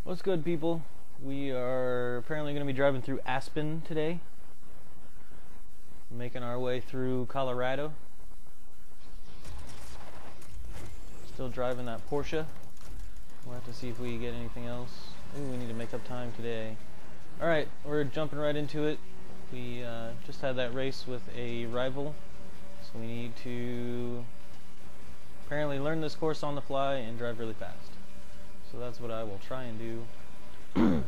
What's good, people? We are apparently going to be driving through Aspen today, making our way through Colorado. Still driving that Porsche. We'll have to see if we get anything else. Ooh, we need to make up time today. Alright, we're jumping right into it. We just had that race with a rival, so we need to apparently learn this course on the fly and drive really fast. So that's what I will try and do. I'm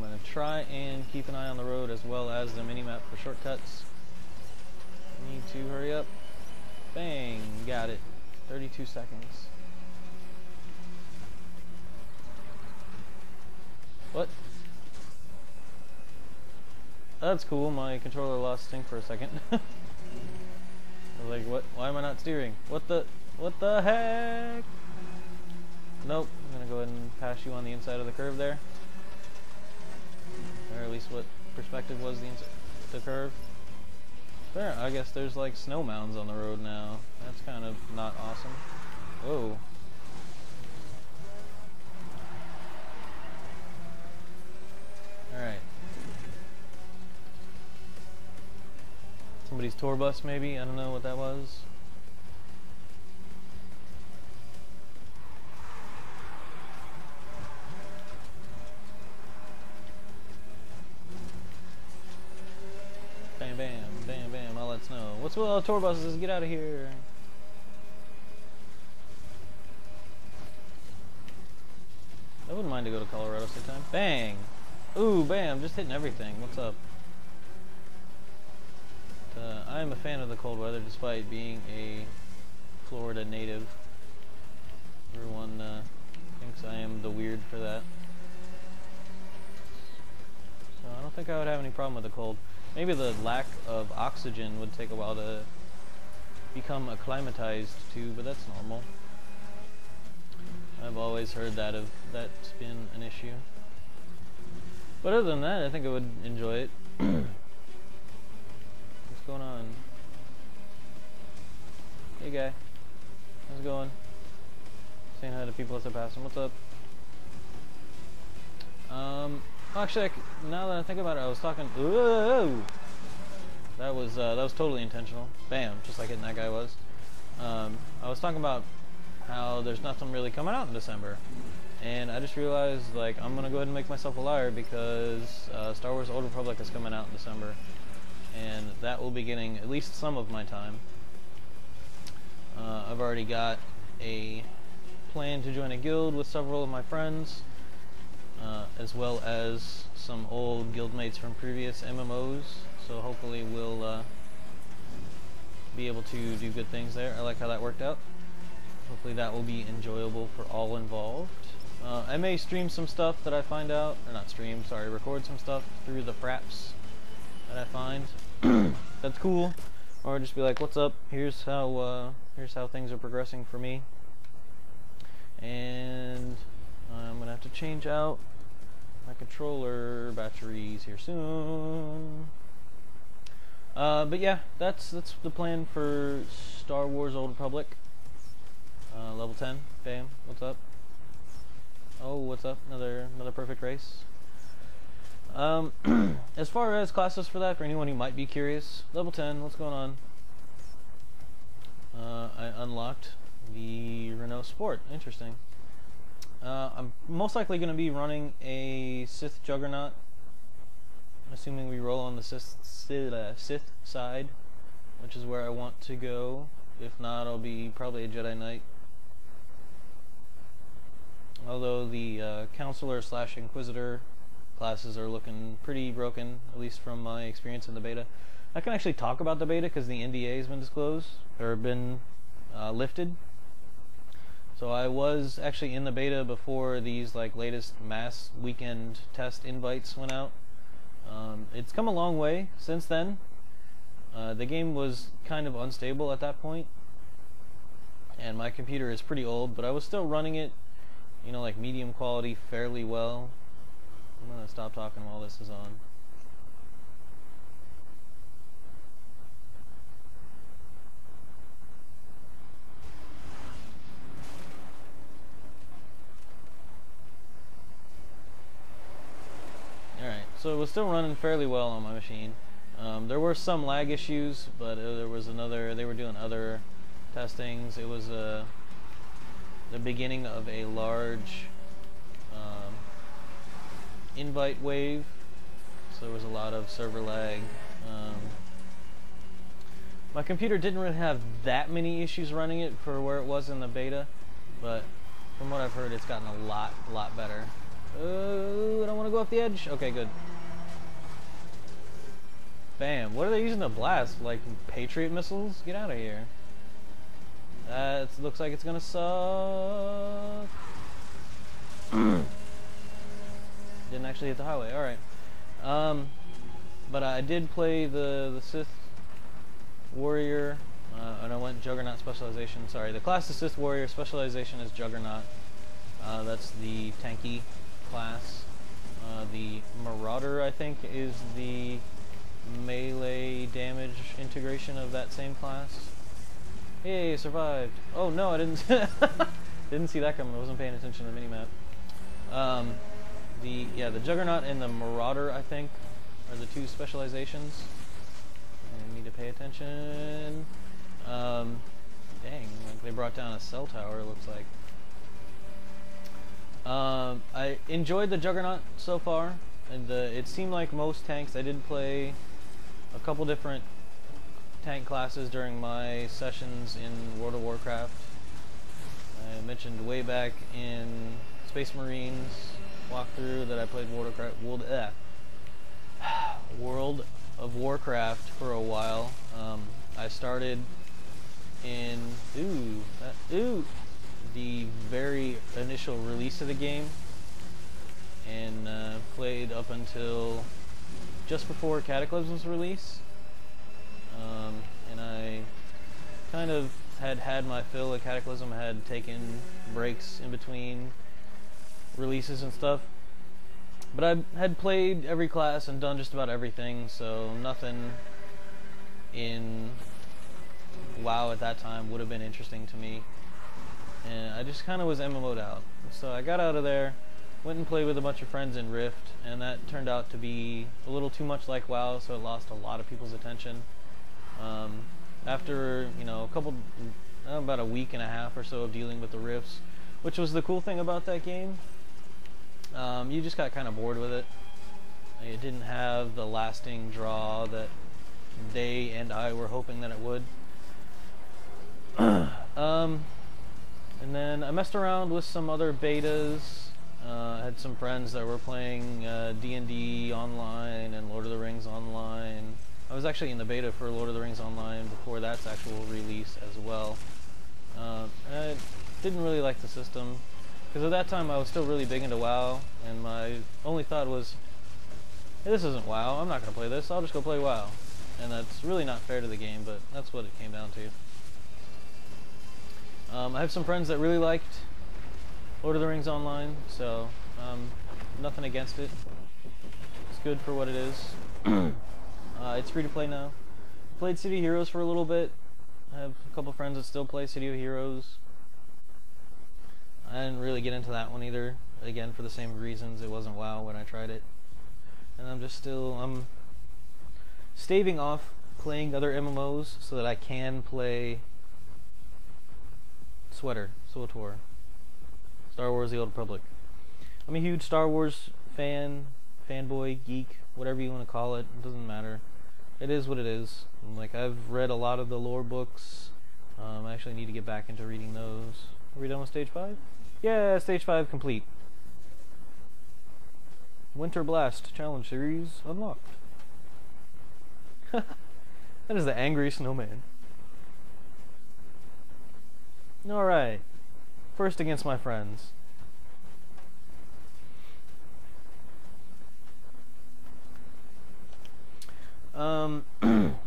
going to try and keep an eye on the road as well as the mini-map for shortcuts. Need to hurry up. Bang! Got it. 32 seconds. What? That's cool. My controller lost sync for a second. I was like, what? Why am I not steering? What the heck? Nope. I'm gonna go ahead and pass you on the inside of the curve there. Or at least what perspective was the curve. There, I guess there's like snow mounds on the road now. That's kind of not awesome. Whoa. Alright. Somebody's tour bus maybe? I don't know what that was. Bam, bam, bam, bam, all that snow. What's with all the tour buses? Get out of here. I wouldn't mind to go to Colorado sometime. Bang! Ooh, bam, just hitting everything. What's up? I am a fan of the cold weather despite being a Florida native. Everyone thinks I am the weird for that. So I don't think I would have any problem with the cold. Maybe the lack of oxygen would take a while to become acclimatized to, but that's normal. I've always heard that's been an issue. But other than that, I think I would enjoy it. What's going on? Hey guy. How's it going? Saying hi to people as I pass them. What's up? Actually, now that I think about it, I was talking. Whoa! That was totally intentional. Bam! Just like hitting that guy was. I was talking about how there's nothing really coming out in December, and I just realized like I'm gonna go ahead and make myself a liar because Star Wars: Old Republic is coming out in December, and that will be getting at least some of my time. I've already got a plan to join a guild with several of my friends. As well as some old guildmates from previous MMOs, so hopefully we'll be able to do good things there. I like how that worked out. Hopefully that will be enjoyable for all involved. I may stream some stuff that I find out, or not stream, sorry, record some stuff through the fraps that I find. That's cool. Or just be like, what's up, here's how things are progressing for me. And I'm gonna have to change out my controller batteries here soon. But yeah, that's the plan for Star Wars: Old Republic. Level 10. Bam. What's up? Oh, what's up? Another perfect race. As far as classes for that, for anyone who might be curious, level 10. What's going on? I unlocked the Renault Sport. Interesting. I'm most likely going to be running a Sith Juggernaut, assuming we roll on the Sith side, which is where I want to go. If not, I'll be probably a Jedi Knight. Although the Counselor / Inquisitor classes are looking pretty broken, at least from my experience in the beta. I can actually talk about the beta because the NDA has been disclosed, or been lifted. So I was actually in the beta before these like latest mass weekend test invites went out. It's come a long way since then. The game was kind of unstable at that point, and my computer is pretty old, but I was still running it, you know, like medium quality fairly well. I'm gonna stop talking while this is on. So it was still running fairly well on my machine. There were some lag issues, but there was they were doing other testings. It was the beginning of a large invite wave, so there was a lot of server lag. My computer didn't really have that many issues running it for where it was in the beta, but from what I've heard, it's gotten a lot better. I don't want to go off the edge. Okay, good. Bam. What are they using to blast? Like Patriot missiles? Get out of here. That looks like it's gonna suck. Didn't actually hit the highway. Alright. But I did play the Sith Warrior, and I went Juggernaut specialization. Sorry, the class is Sith Warrior, specialization is Juggernaut. That's the tanky class. The Marauder, I think, is the melee damage integration of that same class. Hey, I survived. Oh no, I didn't didn't see that coming. I wasn't paying attention to the minimap. The Juggernaut and the Marauder, I think, are the two specializations. I need to pay attention. Dang, like they brought down a cell tower, it looks like. I enjoyed the Juggernaut so far, and it seemed like most tanks. I did play a couple different tank classes during my sessions in World of Warcraft. I mentioned way back in Space Marines walkthrough that I played World of Warcraft for a while. I started in the very initial release of the game, and played up until just before Cataclysm's release. And I kind of had my fill of Cataclysm. I had taken breaks in between releases and stuff, but I had played every class and done just about everything, so nothing in WoW at that time would have been interesting to me, and I just kind of was MMO'd out. So I got out of there, went and played with a bunch of friends in Rift, and that turned out to be a little too much like WoW, so it lost a lot of people's attention. After, you know, about a week and a half or so of dealing with the rifts, which was the cool thing about that game, you just got kind of bored with it. It didn't have the lasting draw that they and I were hoping that it would. And then I messed around with some other betas. I had some friends that were playing D&D online and Lord of the Rings online. I was actually in the beta for Lord of the Rings Online before that's actual release as well. I didn't really like the system, because at that time I was still really big into WoW, and my only thought was, hey, this isn't WoW, I'm not going to play this, I'll just go play WoW. And that's really not fair to the game, but that's what it came down to. I have some friends that really liked Lord of the Rings Online, so nothing against it. It's good for what it is. It's free to play now. Played City of Heroes for a little bit. I have a couple friends that still play City of Heroes. I didn't really get into that one either. Again, for the same reasons. It wasn't WoW when I tried it. And I'm staving off playing other MMOs so that I can play SWTOR. Star Wars The Old Republic. I'm a huge Star Wars fanboy, geek, whatever you want to call it. It doesn't matter. It is what it is. Like, I've read a lot of the lore books. I actually need to get back into reading those. Are we done with Stage 5? Yeah, Stage 5 complete. Winter Blast Challenge Series unlocked. That is the angry snowman. Alright. First against my friends.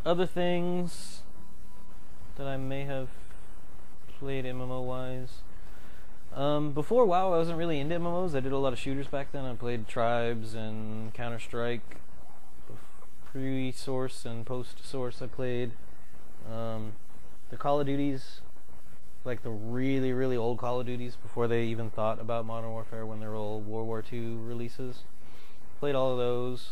Other things that I may have played MMO-wise. Before WoW, I wasn't really into MMOs. I did a lot of shooters back then. I played Tribes and Counter-Strike. Pre-Source and post-Source I played. The Call of Duties, like the really, really old Call of Duties, before they even thought about Modern Warfare, when they were all World War II releases. Played all of those.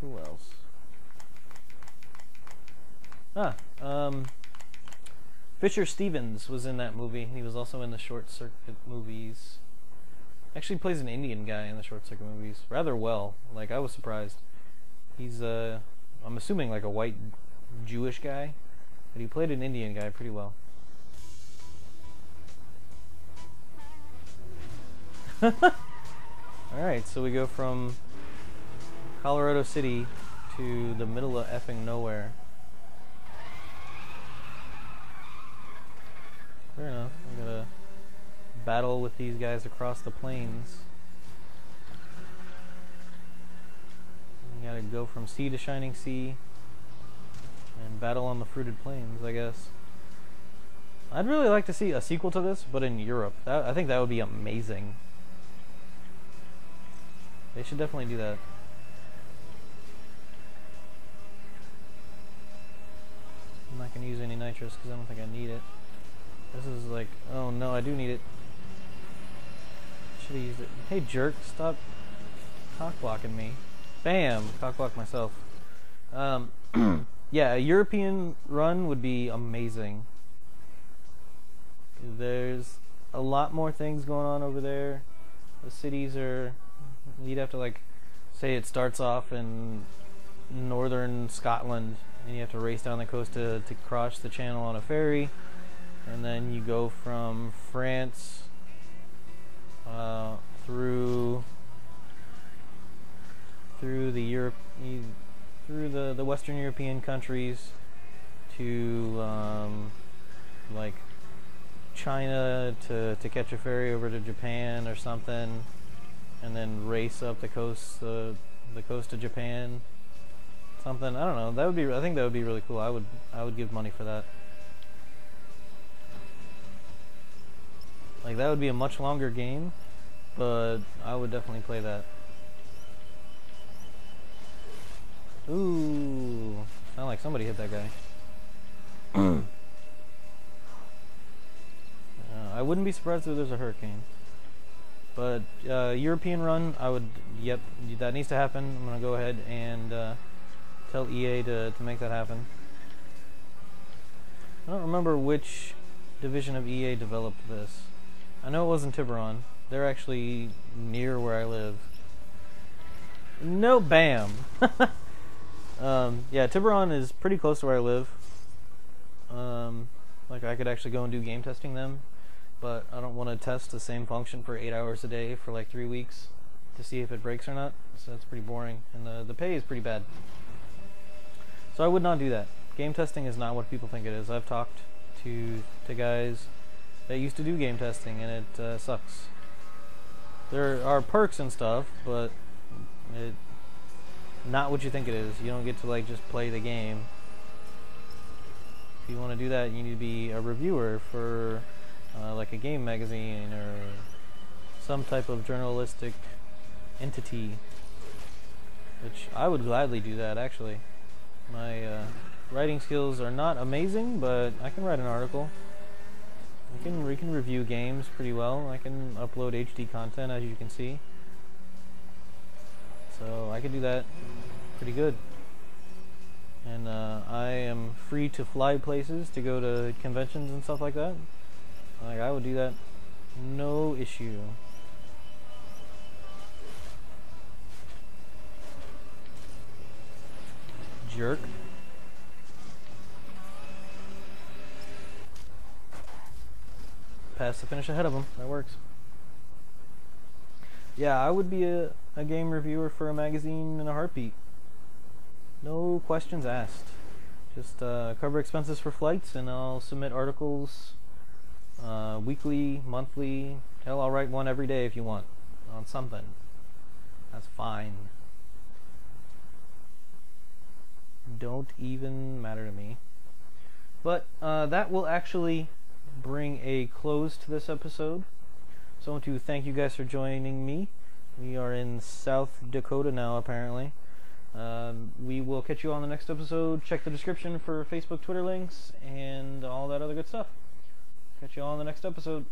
Who else? Fisher Stevens was in that movie. He was also in the Short Circuit movies. Actually plays an Indian guy in the Short Circuit movies rather well. Like, I was surprised. He's I'm assuming like a white Jewish guy, but he played an Indian guy pretty well. Alright, so we go from Colorado City to the middle of effing nowhere. Fair enough. I'm gonna battle with these guys across the plains. We gotta go from sea to shining sea and battle on the fruited plains, I guess. I'd really like to see a sequel to this, but in Europe. I think that would be amazing. They should definitely do that. I'm not gonna use any nitrous because I don't think I need it. This is like, oh no, I do need it. Should have used it. Hey jerk, stop cock blocking me. Bam, cock block myself. Yeah, a European run would be amazing. There's a lot more things going on over there. The cities are, you'd have to like, say it starts off in northern Scotland and you have to race down the coast to cross the channel on a ferry, and then you go from France through the Western European countries to like China to catch a ferry over to Japan or something, and then race up the coast of Japan. Something, I don't know. That would be. I think that would be really cool. I would give money for that. Like, that would be a much longer game, but I would definitely play that. Ooh, sound like somebody hit that guy. I wouldn't be surprised if there's a hurricane. But European run, I would. Yep, that needs to happen. I'm gonna go ahead and tell EA to make that happen. I don't remember which division of EA developed this. I know it wasn't Tiburon. They're actually near where I live. No, bam. Yeah, Tiburon is pretty close to where I live. Like, I could actually go and do game testing them, but I don't want to test the same function for 8 hours a day for like 3 weeks to see if it breaks or not. So that's pretty boring, and the pay is pretty bad. So I would not do that. Game testing is not what people think it is. I've talked to guys that used to do game testing, and it sucks. There are perks and stuff, but not what you think it is. You don't get to like just play the game. If you want to do that, you need to be a reviewer for like a game magazine or some type of journalistic entity, which I would gladly do that, actually. My writing skills are not amazing, but I can write an article. We can review games pretty well. I can upload HD content, as you can see. So I can do that pretty good. And I am free to fly places, to go to conventions and stuff like that. Like, I would do that, no issue. Jerk. Pass the finish ahead of him. That works. Yeah, I would be a game reviewer for a magazine in a heartbeat. No questions asked. Just cover expenses for flights, and I'll submit articles weekly, monthly. Hell, I'll write one every day if you want on something. That's fine. Don't even matter to me. But that will actually bring a close to this episode. So I want to thank you guys for joining me. We are in South Dakota now, apparently. We will catch you on the next episode. Check the description for Facebook, Twitter links, and all that other good stuff. Catch you all on the next episode.